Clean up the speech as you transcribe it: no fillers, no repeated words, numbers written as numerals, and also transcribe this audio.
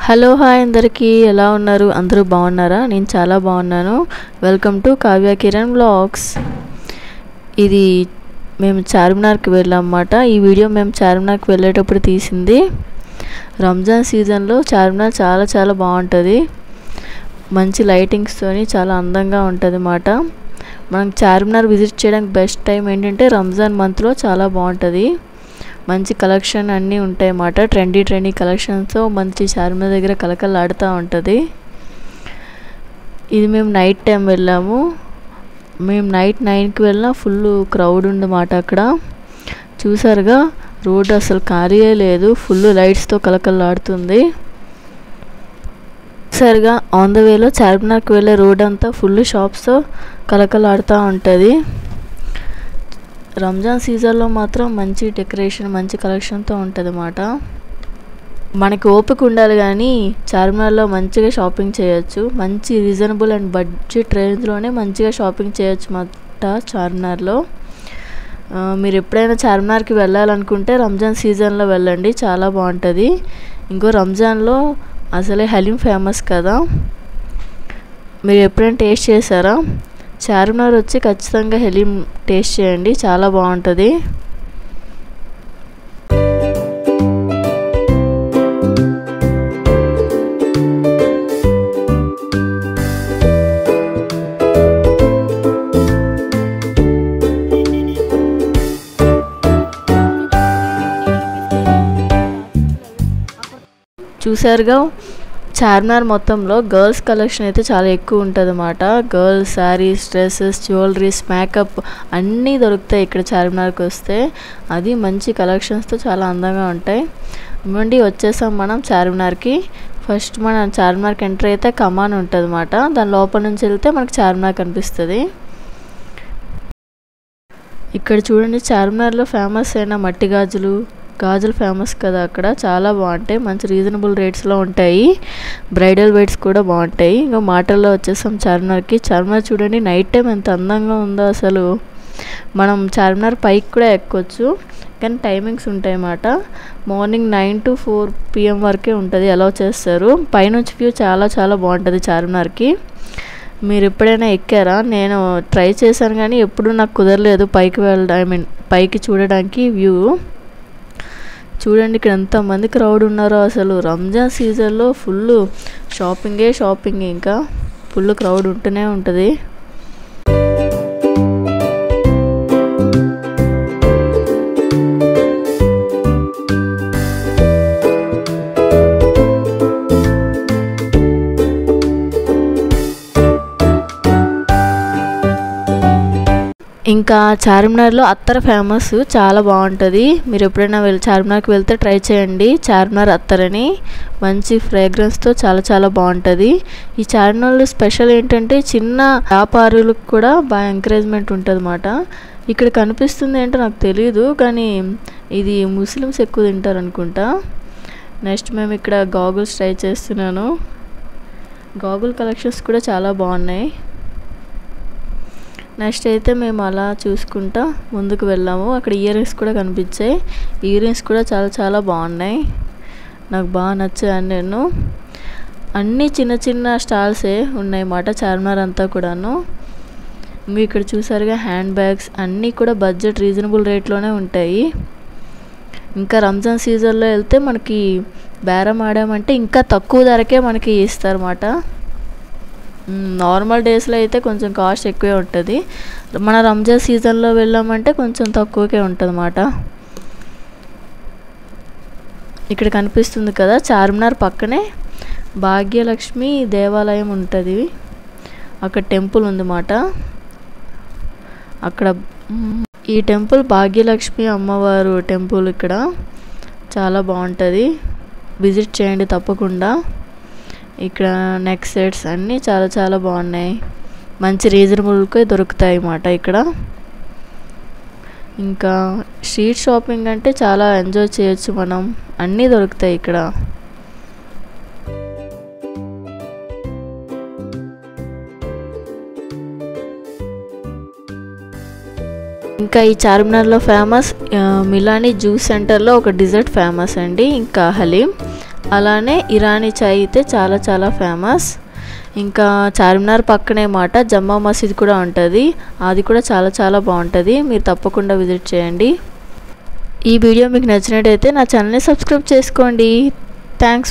Hello hi అందరికీ ఎలా ఉన్నారు? అందరూ బాగున్నారా? నేను చాలా బాగున్నాను. Welcome to Kavya Kiran vlogs. ఇది మేము చార్మినార్కి వెళ్ళామన్నమాట. ఈ వీడియో మేము చార్మినార్కి వెళ్ళేటప్పుడు తీసింది. రంజాన్ సీజన్లో చార్మినార్ చాలా చాలా బాగుంటుంది. మంచి లైటింగ్స్తోని చాలా అందంగా ఉంటుంది అన్నమాట. మనం చార్మినార్ విజిట్ చేయడానికి బెస్ట్ టైం ఏంటంటే రంజాన్ మంత్లో చాలా బాగుంటుంది. మంచి కలెక్షన్ అన్నీ ఉంటాయి అన్నమాట. ట్రెండీ కలెక్షన్స్తో మంచి చార్మినార్ దగ్గర కలకలాడుతూ ఉంటుంది. ఇది మేము నైట్ టైం వెళ్ళాము. మేము నైట్ 9కి వెళ్ళినా ఫుల్ క్రౌడ్ ఉందన్నమాట. అక్కడ చూసారుగా రోడ్ అసలు ఖాళీయే లేదు, ఫుల్ లైట్స్తో కలకలాడుతుంది. చూసారుగా ఆన్ ద వేలో చార్మినార్కి వెళ్ళే రోడ్ అంతా ఫుల్ షాప్స్తో కలకలాడుతూ ఉంటుంది. రంజాన్ సీజన్లో మాత్రం మంచి డెకరేషన్ మంచి కలెక్షన్తో ఉంటుంది అన్నమాట. మనకి ఓపిక ఉండాలి కానీ చార్మినార్లో మంచిగా షాపింగ్ చేయొచ్చు. మంచి రీజనబుల్ అండ్ బడ్జెట్ రేంజ్లోనే మంచిగా షాపింగ్ చేయొచ్చు అన్నమాట చార్మినార్లో. మీరు ఎప్పుడైనా చార్మినార్కి వెళ్ళాలనుకుంటే రంజాన్ సీజన్లో వెళ్ళండి, చాలా బాగుంటుంది. ఇంకో రంజాన్లో అసలే హలీం ఫేమస్ కదా, మీరు ఎప్పుడైనా టేస్ట్ చేశారా? చార్మినార్ వచ్చి ఖచ్చితంగా హలీం టేస్ట్ చేయండి, చాలా బాగుంటుంది. చూసారుగా చార్మినార్ మొత్తంలో గర్ల్స్ కలెక్షన్ అయితే చాలా ఎక్కువ ఉంటుంది అన్నమాట. Girls saris, dresses, jewelleries, makeup అన్నీ దొరుకుతాయి ఇక్కడ చార్మినార్కి వస్తే. అది మంచి కలెక్షన్స్తో చాలా అందంగా ఉంటాయి. ఇవ్వండి వచ్చేసాం మనం చార్మినార్కి. ఫస్ట్ మనం చార్మినార్కి ఎంటర్ అయితే కమాన్ ఉంటుంది అన్నమాట. దాని లోపల నుంచి వెళ్తే మనకు చార్మినార్ కనిపిస్తుంది. ఇక్కడ చూడండి చార్మినార్లో ఫేమస్ అయిన మట్టి గాజులు ఫేమస్ కదా, అక్కడ చాలా బాగుంటాయి. మంచి రీజనబుల్ రేట్స్లో ఉంటాయి. బ్రైడల్ వెయిట్స్ కూడా బాగుంటాయి. ఇంకా మాటల్లో వచ్చేసాం చార్మినార్కి. చార్మినార్ చూడండి నైట్ టైం ఎంత అందంగా ఉందో అసలు. మనం చార్మినార్ పైకి కూడా ఎక్కొచ్చు కానీ టైమింగ్స్ ఉంటాయి అన్నమాట. మార్నింగ్ 9 to 4 PM వరకే ఉంటుంది, అలౌ చేస్తారు. పైనుంచి వ్యూ చాలా చాలా బాగుంటుంది చార్మినార్కి. మీరు ఎప్పుడైనా ఎక్కారా? నేను ట్రై చేశాను కానీ ఎప్పుడు నాకు కుదరలేదు పైకి వెళ్ళడం, పైకి చూడడానికి వ్యూ. చూడండి ఇక్కడ ఎంతమంది క్రౌడ్ ఉన్నారో అసలు. రంజాన్ సీజన్లో ఫుల్ షాపింగ్, ఇంకా ఫుల్ క్రౌడ్ ఉంటూనే ఉంటుంది. ఇంకా చార్మినార్లో అత్తర్ ఫేమస్, చాలా బాగుంటుంది. మీరు ఎప్పుడైనా చార్మినార్కి వెళ్తే ట్రై చేయండి చార్మినార్ అత్తర్ అని. మంచి ఫ్రేగ్రెన్స్తో చాలా చాలా బాగుంటుంది. ఈ చార్మినార్లో స్పెషల్ ఏంటంటే చిన్న వ్యాపారులకు కూడా బాగా ఎంకరేజ్మెంట్ ఉంటుంది అన్నమాట. ఇక్కడ కనిపిస్తుంది ఏంటో నాకు తెలియదు కానీ ఇది ముస్లిమ్స్ ఎక్కువ తింటారు అనుకుంటా. నెక్స్ట్ మేము ఇక్కడ గాగుల్స్ ట్రై చేస్తున్నాను. గాగుల్ కలెక్షన్స్ కూడా చాలా బాగున్నాయి. నెక్స్ట్ అయితే మేము అలా చూసుకుంటా ముందుకు వెళ్ళాము. అక్కడ ఇయర్ రింగ్స్ కూడా కనిపించాయి. ఇయర్ రింగ్స్ కూడా చాలా చాలా బాగున్నాయి, నాకు బాగా నచ్చాయి. అన్నీ చిన్న చిన్న స్టాల్సే ఉన్నాయన్నమాట చార్మినార్ అంతా కూడాను. మీరు ఇక్కడ చూసారుగా హ్యాండ్ బ్యాగ్స్ అన్నీ కూడా బడ్జెట్ రీజనబుల్ రేట్లోనే ఉంటాయి. ఇంకా రంజాన్ సీజన్లో వెళ్తే మనకి బేరం ఆడామంటే ఇంకా తక్కువ ధరకే మనకి ఇస్తారన్నమాట. నార్మల్ డేస్లో అయితే కొంచెం కాస్ట్ ఎక్కువే ఉంటుంది. మన రంజాన్ సీజన్లో వెళ్ళామంటే కొంచెం తక్కువకే ఉంటుంది అన్నమాట. ఇక్కడ కనిపిస్తుంది కదా చార్మినార్ పక్కనే భాగ్యలక్ష్మి దేవాలయం ఉంటుంది. అక్కడ టెంపుల్ ఉందన్నమాట. అక్కడ ఈ టెంపుల్ భాగ్యలక్ష్మి అమ్మవారు టెంపుల్ ఇక్కడ చాలా బాగుంటుంది, విజిట్ చేయండి తప్పకుండా. ఇక్కడ నెక్ సెట్స్ అన్నీ చాలా చాలా బాగున్నాయి, మంచి రీజనబుల్గా దొరుకుతాయి అన్నమాట ఇక్కడ. ఇంకా స్ట్రీట్ షాపింగ్ అంటే చాలా ఎంజాయ్ చేయొచ్చు మనం, అన్నీ దొరుకుతాయి ఇక్కడ. ఇంకా ఈ చార్మినార్లో ఫేమస్ మిలానీ జ్యూస్ సెంటర్లో ఒక డిజర్ట్ ఫేమస్ అండి. ఇంకా హలీం అలానే ఇరానీ చాయ్ అయితే చాలా చాలా ఫేమస్. ఇంకా చార్మినార్ పక్కనే మాట జమ్మా మసీద్ కూడా ఉంటుంది, అది కూడా చాలా చాలా బాగుంటుంది. మీరు తప్పకుండా విజిట్ చేయండి. ఈ వీడియో మీకు నచ్చినట్టయితే నా ఛానల్ని సబ్స్క్రైబ్ చేసుకోండి. థ్యాంక్స్.